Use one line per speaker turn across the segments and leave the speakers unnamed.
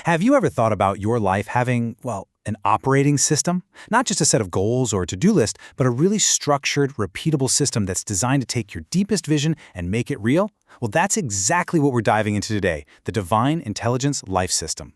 Have you ever thought about your life having, well, an operating system? Not just a set of goals or to-do list, but a really structured, repeatable system that's designed to take your deepest vision and make it real? Well, that's exactly what we're diving into today, the Divine Intelligence Life System.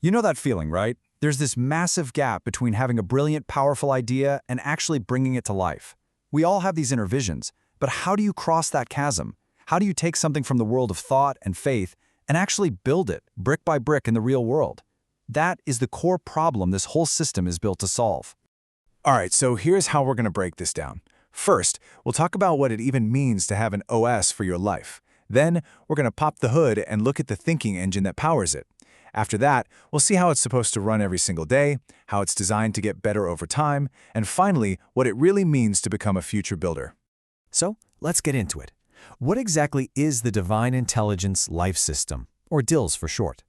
You know that feeling, right? There's this massive gap between having a brilliant, powerful idea and actually bringing it to life. We all have these inner visions, but how do you cross that chasm? How do you take something from the world of thought and faith and actually build it, brick by brick, in the real world? That is the core problem this whole system is built to solve.
All right, so here's how we're going to break this down. First, we'll talk about what it even means to have an OS for your life. Then, we're going to pop the hood and look at the thinking engine that powers it. After that, we'll see how it's supposed to run every single day, how it's designed to get better over time, and finally, what it really means to become a future builder.
So, let's get into it. What exactly is the Divine Intelligence Life System, or DILS for short?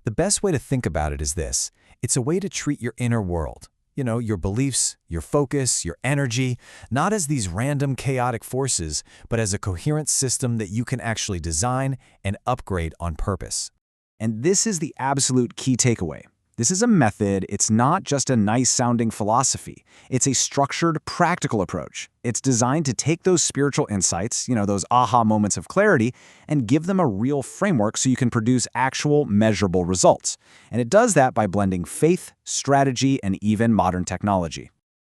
The best way to think about it is this. It's a way to treat your inner world, your beliefs, your focus, your energy, not as these random chaotic forces, but as a coherent system that you can actually design and upgrade on purpose.
And this is the absolute key takeaway. This is a method, it's not just a nice-sounding philosophy. It's a structured, practical approach. It's designed to take those spiritual insights, those aha moments of clarity, and give them a real framework so you can produce actual, measurable results. And it does that by blending faith, strategy, and even modern technology.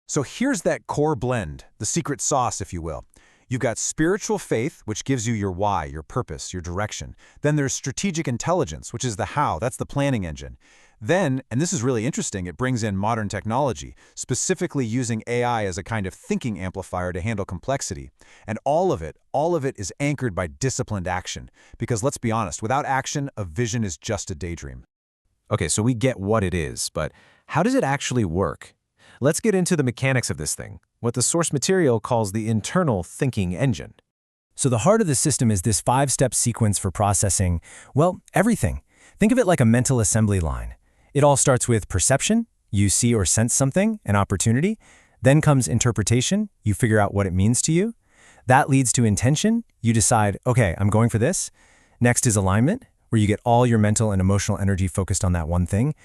So here's that core blend, the secret sauce, if you will. You've got spiritual faith, which gives you your why, your purpose, your direction. Then there's strategic intelligence, which is the how, that's the planning engine. Then, and this is really interesting, it brings in modern technology, specifically using AI as a kind of thinking amplifier to handle complexity. And all of it is anchored by disciplined action. Because let's be honest, without action, a vision is just a daydream.
Okay, so we get what it is, but how does it actually work? Let's get into the mechanics of this thing, what the source material calls the internal thinking engine.
So the heart of the system is this 5-step sequence for processing, well, everything. Think of it like a mental assembly line. It all starts with perception. You see or sense something, an opportunity. Then comes interpretation. You figure out what it means to you. That leads to intention. You decide, okay, I'm going for this. Next is alignment, where you get all your mental and emotional energy focused on that one thing.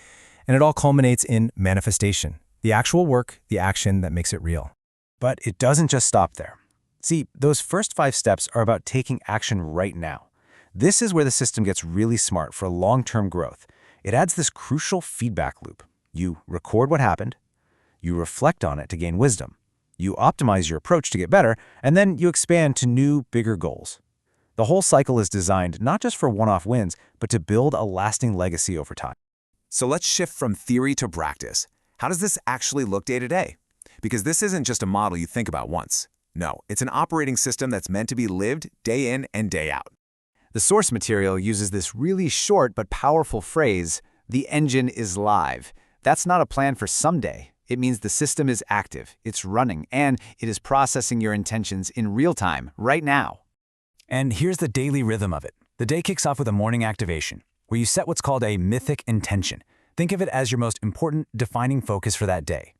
And it all culminates in manifestation, the actual work, the action that makes it real.
But it doesn't just stop there. See, those first 5 steps are about taking action right now. This is where the system gets really smart for long-term growth. It adds this crucial feedback loop. You record what happened, you reflect on it to gain wisdom, you optimize your approach to get better, and then you expand to new, bigger goals. The whole cycle is designed not just for one-off wins, but to build a lasting legacy over time.
So let's shift from theory to practice. How does this actually look day to day? Because this isn't just a model you think about once. No, it's an operating system that's meant to be lived day in and day out.
The source material uses this really short but powerful phrase, "The engine is live." That's not a plan for someday. It means the system is active, it's running, and it is processing your intentions in real time, right now.
And here's the daily rhythm of it. The day kicks off with a morning activation, where you set what's called a mythic intention. Think of it as your most important defining focus for that day.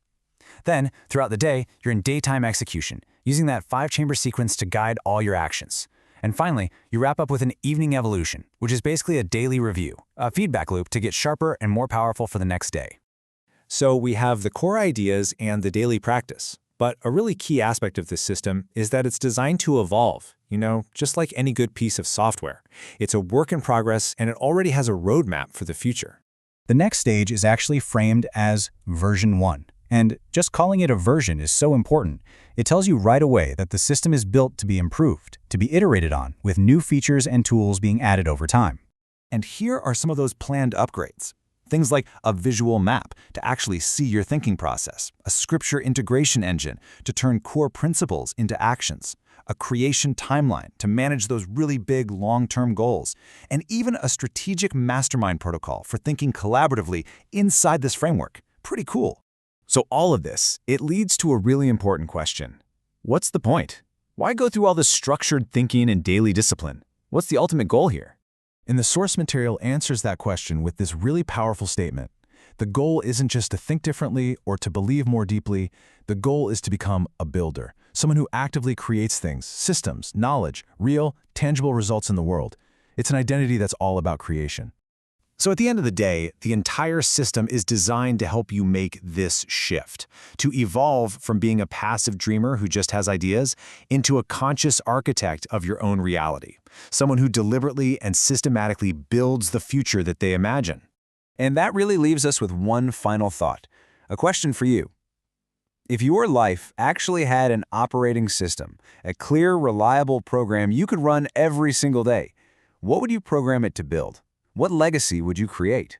Then, throughout the day, you're in daytime execution, using that 5-chamber sequence to guide all your actions. And finally, you wrap up with an evening evolution, which is basically a daily review, a feedback loop to get sharper and more powerful for the next day.
So we have the core ideas and the daily practice. But a really key aspect of this system is that it's designed to evolve, just like any good piece of software. It's a work in progress, and it already has a roadmap for the future.
The next stage is actually framed as version 1. And just calling it a version is so important. It tells you right away that the system is built to be improved, to be iterated on, with new features and tools being added over time.
And here are some of those planned upgrades. Things like a visual map to actually see your thinking process, a scripture integration engine to turn core principles into actions, a creation timeline to manage those really big long-term goals, and even a strategic mastermind protocol for thinking collaboratively inside this framework. Pretty cool.
So all of this, it leads to a really important question. What's the point? Why go through all this structured thinking and daily discipline? What's the ultimate goal here?
And the source material answers that question with this really powerful statement. The goal isn't just to think differently or to believe more deeply. The goal is to become a builder, someone who actively creates things, systems, knowledge, real, tangible results in the world. It's an identity that's all about creation.
So at the end of the day, the entire system is designed to help you make this shift, to evolve from being a passive dreamer who just has ideas into a conscious architect of your own reality, someone who deliberately and systematically builds the future that they imagine.
And that really leaves us with one final thought. A question for you. If your life actually had an operating system, a clear, reliable program you could run every single day, what would you program it to build? What legacy would you create?